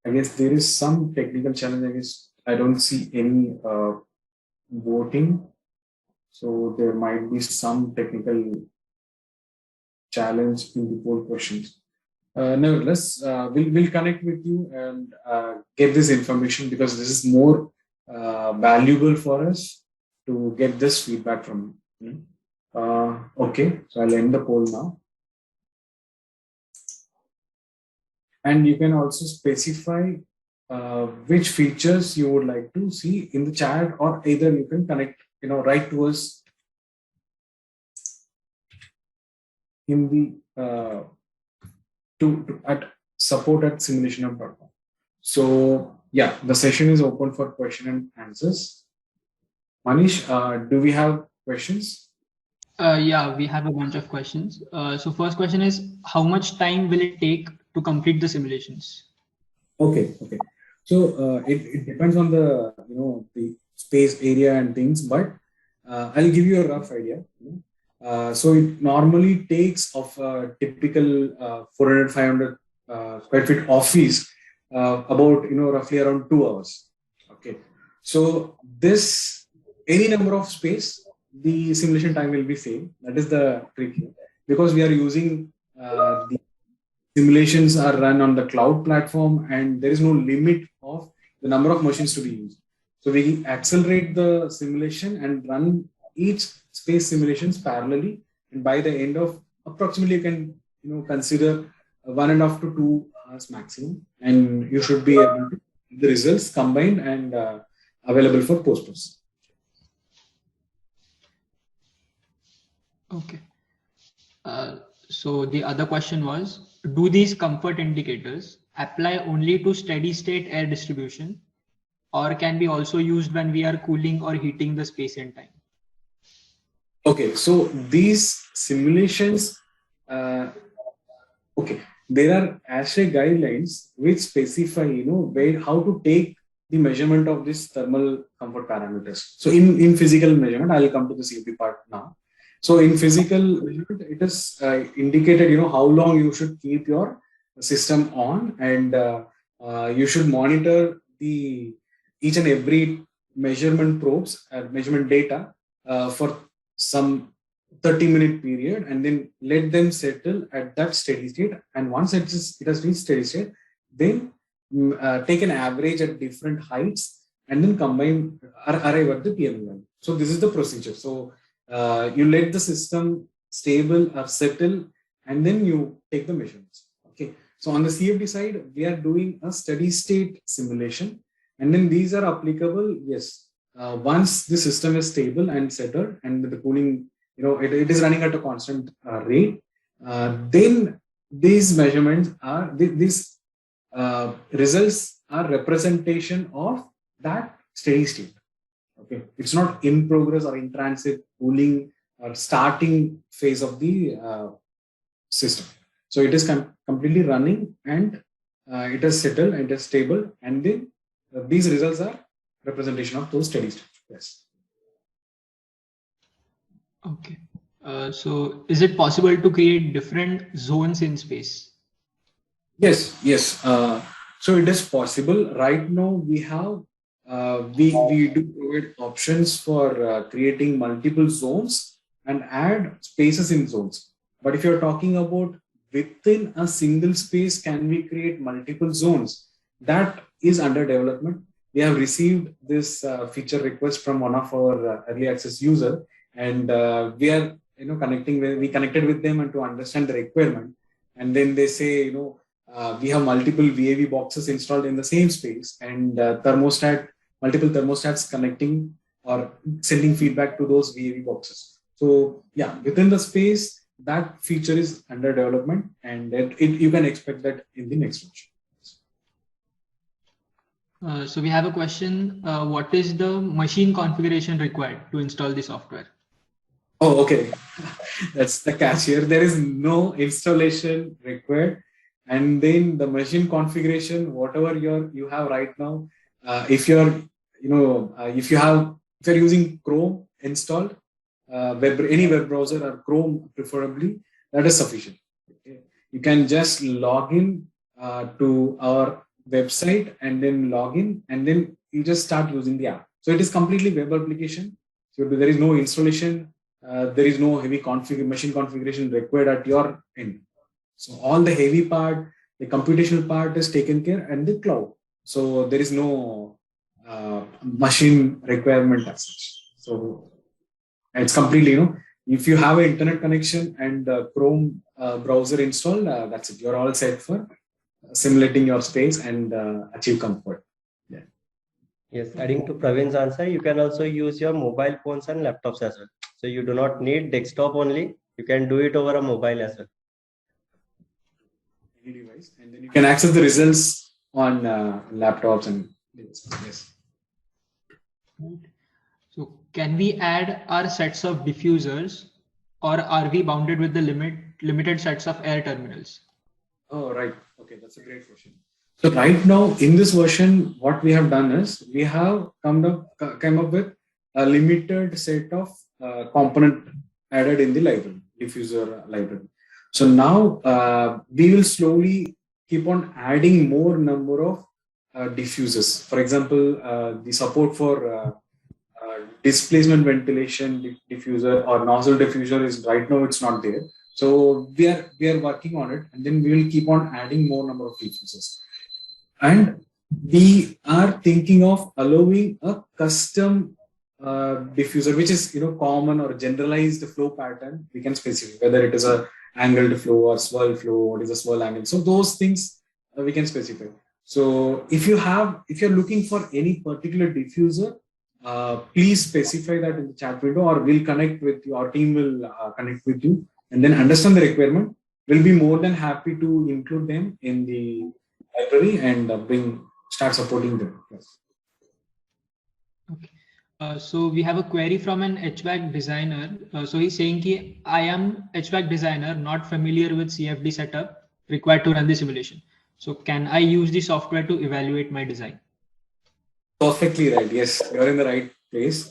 I guess there is some technical challenge. I guess I don't see any voting, so there might be some technical challenge in the poll questions. Nevertheless, we'll connect with you and get this information, because this is more valuable for us to get this feedback from you. Okay, so I'll end the poll now. And you can also specify which features you would like to see in the chat, or either you can connect, write to us in the at support@simulationhub.com. So yeah, the session is open for question and answers. Manish, do we have questions? Yeah, we have a bunch of questions. So first question is, how much time will it take to complete the simulations? Okay. So it depends on the the space area and things, but I'll give you a rough idea. So it normally takes of a typical 400-500 square feet office about roughly around 2 hours. Okay, so this any number of space, the simulation time will be same. That is the trick here, because we are using the simulations are run on the cloud platform, and there is no limit of the number of machines to be used. So we accelerate the simulation and run each space simulations parallelly, and by the end of approximately, you can consider 1.5 to 2 hours maximum, and you should be able to the results combined and available for post-processing. Okay. So the other question was, do these comfort indicators apply only to steady state air distribution, or can be also used when we are cooling or heating the space and time? Okay, so these simulations, okay, there are ASHRAE guidelines which specify, how to take the measurement of this thermal comfort parameters. So in physical measurement, I'll come to the CFD part now. So in physical measurement, it is indicated, how long you should keep your system on, and you should monitor each and every measurement probes and measurement data for some 30-minute period, and then let them settle at that steady state. And once it has reached steady state, then take an average at different heights and then combine arrive at the PML value. So this is the procedure. So you let the system stable or settle, and then you take the measurements. Okay. So on the CFD side, we are doing a steady state simulation, and then these are applicable. Yes. Once the system is stable and settled, and the cooling, it is running at a constant rate, then these measurements are these results are representation of that steady state. Okay, it's not in progress or in transit cooling or starting phase of the system. So it is completely running, and it is settled and it is stable, and then these results are representation of those steady states. Yes. Okay. So is it possible to create different zones in space? Yes. So it is possible. Right now, we have we do provide options for creating multiple zones and add spaces in zones. But if you're talking about within a single space, can we create multiple zones? That is under development. We have received this feature request from one of our early access user, and we are we connected with them and to understand the requirement, and then they say we have multiple VAV boxes installed in the same space, and multiple thermostats connecting or sending feedback to those VAV boxes. So yeah, within the space, that feature is under development, and you can expect that in the next version. So we have a question. What is the machine configuration required to install the software? Oh, okay. That's the catch here. There is no installation required. And then the machine configuration, whatever you have right now, if you're using Chrome installed, any web browser or Chrome preferably, that is sufficient. Okay. You can just log in to our website and then log in, and then you just start using the app. So it is completely web application. So there is no installation. There is no heavy machine configuration required at your end. So all the heavy part, the computational part is taken care and the cloud. So there is no machine requirement as such. So it's completely, if you have an internet connection and Chrome browser installed, that's it. You're all set for simulating your space and achieve comfort. Yeah. Yes, adding to Praveen's answer, you can also use your mobile phones and laptops as well. So you do not need desktop only. You can do it over a mobile as well. Any device, and then you can access the results on laptops and yes. So can we add our sets of diffusers, or are we bounded with the limited sets of air terminals? Oh, right. Okay, that's a great question. So right now in this version, what we have done is we have come up with a limited set of component added in the library, diffuser library. So now we will slowly keep on adding more number of diffusers. For example, the support for displacement ventilation diffuser or nozzle diffuser is right now it's not there. So we are working on it, and then we will keep on adding more number of diffusers. And we are thinking of allowing a custom diffuser, which is common or generalized flow pattern. We can specify whether it is a angled flow or swirl flow. What is a swirl angle? So those things we can specify. So if you're looking for any particular diffuser, please specify that in the chat window, or we'll connect with you. Our team will connect with you and then understand the requirement. We'll be more than happy to include them in the library and start supporting them. Yes. Okay. So we have a query from an HVAC designer. So he's saying, I am HVAC designer, not familiar with CFD setup required to run the simulation. So can I use the software to evaluate my design? Perfectly right. Yes, you're in the right place.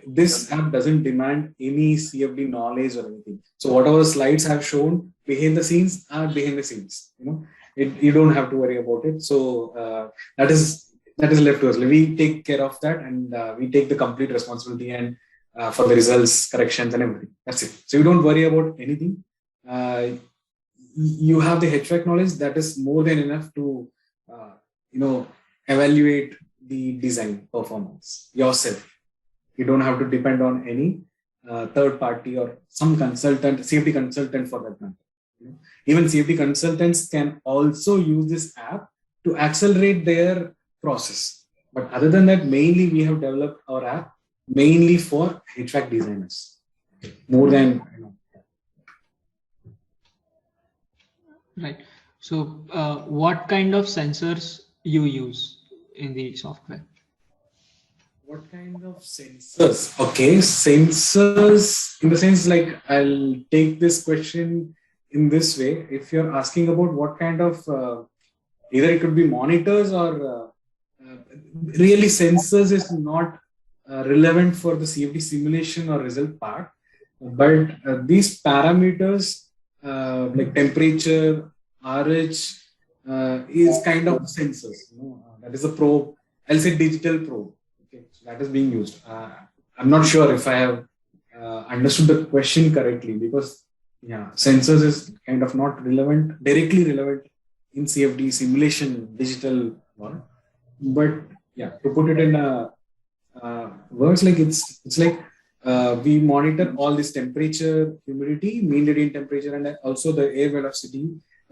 This app doesn't demand any CFD knowledge or anything. So whatever slides have shown behind the scenes are behind the scenes. You don't have to worry about it. So that is left to us. We take care of that, and we take the complete responsibility and for the results, corrections, and everything. That's it. So you don't worry about anything. You have the HVAC knowledge that is more than enough to evaluate the design performance yourself. You don't have to depend on any third party or some consultant, safety consultant for that matter. Even safety consultants can also use this app to accelerate their process. But other than that, mainly we have developed our app mainly for HVAC designers. More than Right. So what kind of sensors you use in the software? What kind of sensors? Okay, sensors in the sense, like, I'll take this question in this way. If you're asking about what kind of, either it could be monitors or really sensors is not relevant for the CFD simulation or result part. but these parameters like temperature, RH, is kind of sensors. That is a probe. I'll say digital probe. Okay, so that is being used. I'm not sure if I have understood the question correctly, because sensors is kind of not relevant, directly relevant in CFD simulation digital one. But to put it in words, like it's like we monitor all this temperature, humidity, mean radiant temperature, and also the air velocity.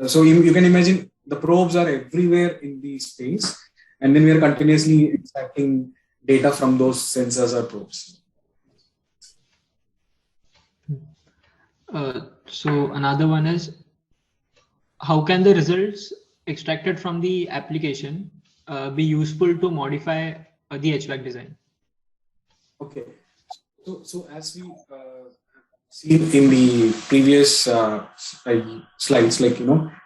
So you can imagine the probes are everywhere in the space, and then we are continuously extracting data from those sensors or probes. So another one is, how can the results extracted from the application be useful to modify the HVAC design? Okay, so as we seen in the previous slides, like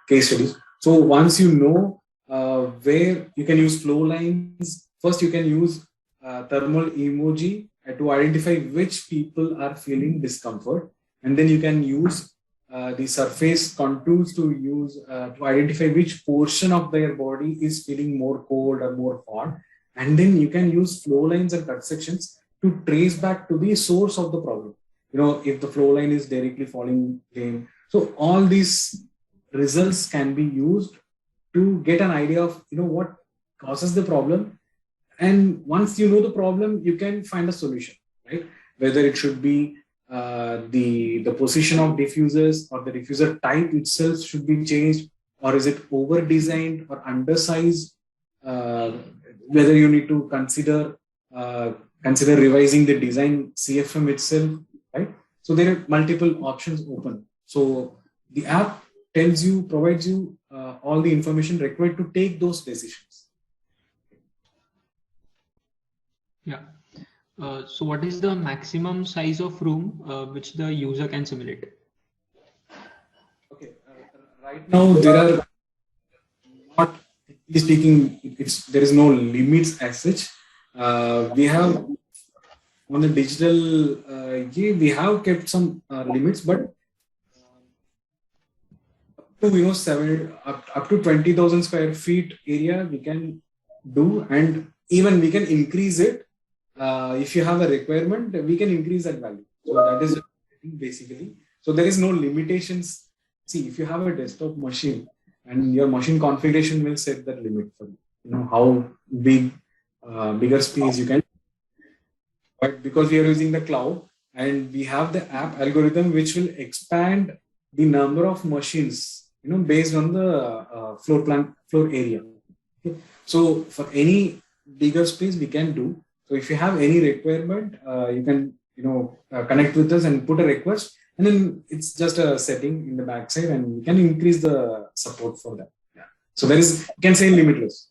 case studies. So once you know where you can use flow lines, first you can use thermal emoji to identify which people are feeling discomfort, and then you can use the surface contours to use to identify which portion of their body is feeling more cold or more hot, and then you can use flow lines and cut sections to trace back to the source of the problem. If the flow line is directly falling in. So all these results can be used to get an idea of what causes the problem. And once you know the problem, you can find a solution, right? Whether it should be the position of diffusers, or the diffuser type itself should be changed, or is it over designed or undersized, whether you need to consider revising the design CFM itself, right? So there are multiple options open. So the app provides you all the information required to take those decisions. Yeah. So what is the maximum size of room which the user can simulate? Okay. Right now there are not, speaking, there is no limits as such. We have on the digital, we have kept some limits, but up to 20,000 square feet area we can do, and even we can increase it. If you have a requirement, we can increase that value. So that is basically. So there is no limitations. See, if you have a desktop machine, and your machine configuration will set that limit for you. How bigger space you can. But because we are using the cloud, and we have the app algorithm which will expand the number of machines, based on the floor area. Okay. So for any bigger space we can do. So if you have any requirement, you can connect with us and put a request, and then it's just a setting in the backside, and we can increase the support for that. Yeah. So you can say limitless.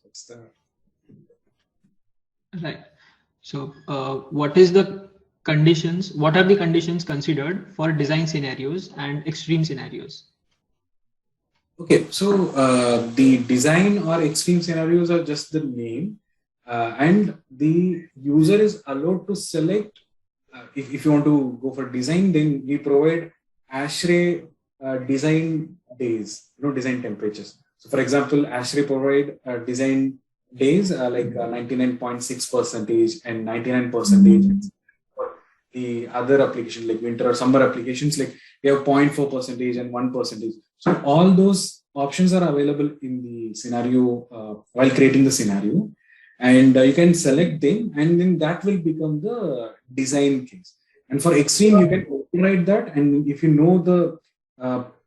Right. So what are the conditions considered for design scenarios and extreme scenarios? Okay, so the design or extreme scenarios are just the name, and the user is allowed to select. If you want to go for design, then we provide ASHRAE design days, design temperatures. So for example, ASHRAE provide design days like 99.6% and 99%. For the other application like winter or summer applications, like we have 0.4% and 1%. So all those options are available in the scenario while creating the scenario, and you can select them, and then that will become the design case. And for extreme, you can override that, and if you know the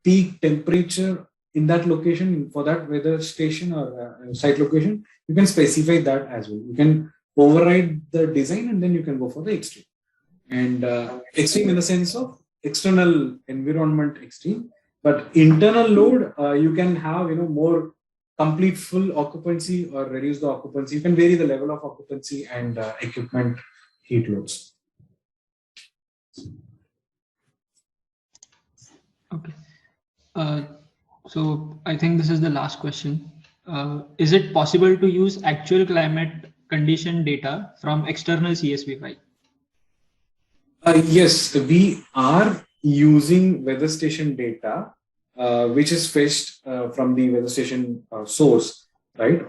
peak temperature in that location for that weather station or site location, you can specify that as well. You can override the design, and then you can go for the extreme. And extreme in the sense of external environment extreme, but internal load, you can have more complete full occupancy or reduce the occupancy. You can vary the level of occupancy and equipment heat loads. Okay. So I think this is the last question. Is it possible to use actual climate condition data from external CSV file? Yes, we are using weather station data, which is fetched from the weather station source, right?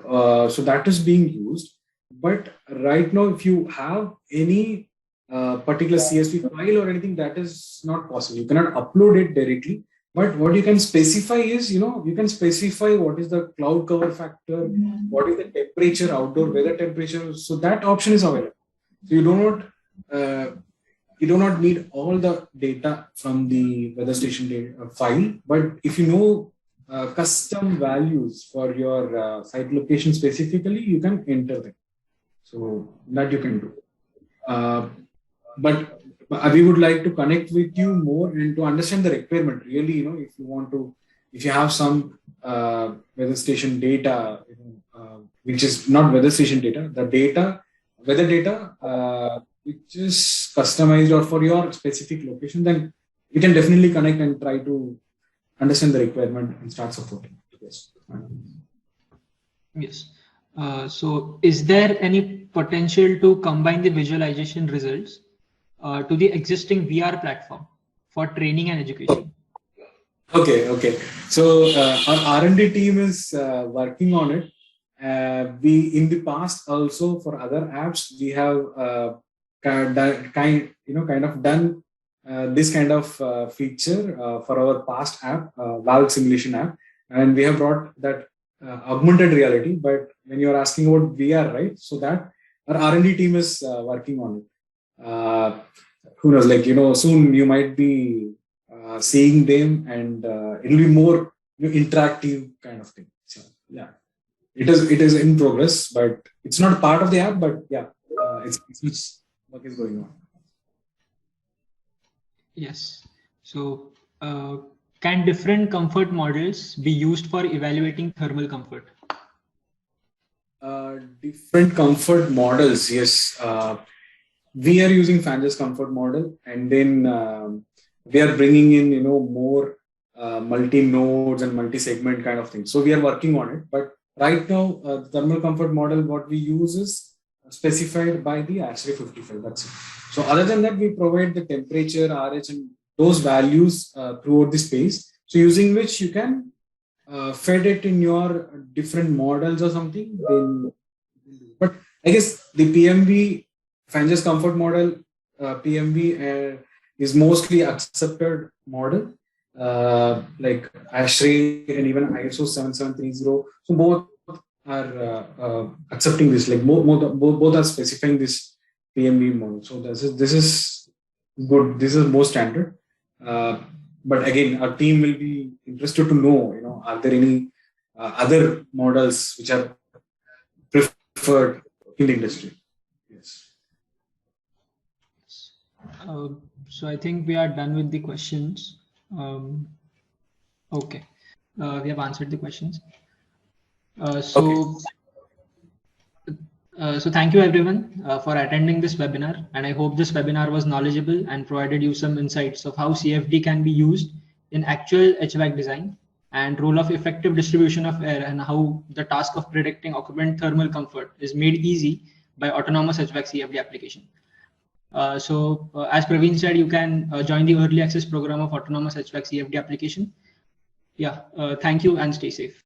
So that is being used. But right now, if you have any particular CSV file or anything, that is not possible. You cannot upload it directly. But what you can specify is, you can specify what is the cloud cover factor, what is the temperature, outdoor weather temperature. So that option is available. So uh, you do not need all the data from the weather station data, file, but if you know custom values for your site location specifically, you can enter them. So that you can do. Uh, but we would like to connect with you more and to understand the requirement. Really, if you have some weather station data, which is not weather station data, weather data, which is customized or for your specific location, then we can definitely connect and try to understand the requirement and start supporting. Yes. Yes. So is there any potential to combine the visualization results to the existing VR platform for training and education? Okay. So our R&D team is working on it. We in the past also for other apps we have kind of done this kind of feature for our past app, valve simulation app, and we have brought that augmented reality. But when you are asking about VR, right? So that our R&D team is working on it. Who knows? Soon you might be seeing them, and it'll be more interactive kind of thing. So yeah, it is in progress, but it's not part of the app. But yeah, it's work is going on. Yes. So can different comfort models be used for evaluating thermal comfort? Different comfort models, yes. We are using Fanges comfort model, and then we are bringing in more multi nodes and multi segment kind of thing. So we are working on it, but right now the thermal comfort model what we use is specified by the ASHRAE 55. That's it. So other than that, we provide the temperature, RH, and those values throughout the space. So using which you can fed it in your different models or something. Then, but I guess the PMV Fanges comfort model, PMV is mostly accepted model, like ASHRAE and even ISO 7730. So both are accepting this. Like both are specifying this PMV model. So this is good. This is more standard. But again, our team will be interested to know, are there any other models which are preferred in the industry? Yes. So I think we are done with the questions. Okay, we have answered the questions. So thank you everyone for attending this webinar, and I hope this webinar was knowledgeable and provided you some insights of how CFD can be used in actual HVAC design and role of effective distribution of air, and how the task of predicting occupant thermal comfort is made easy by autonomous HVAC CFD application. As Praveen said, you can join the early access program of autonomous HVAC CFD application. Yeah, thank you and stay safe.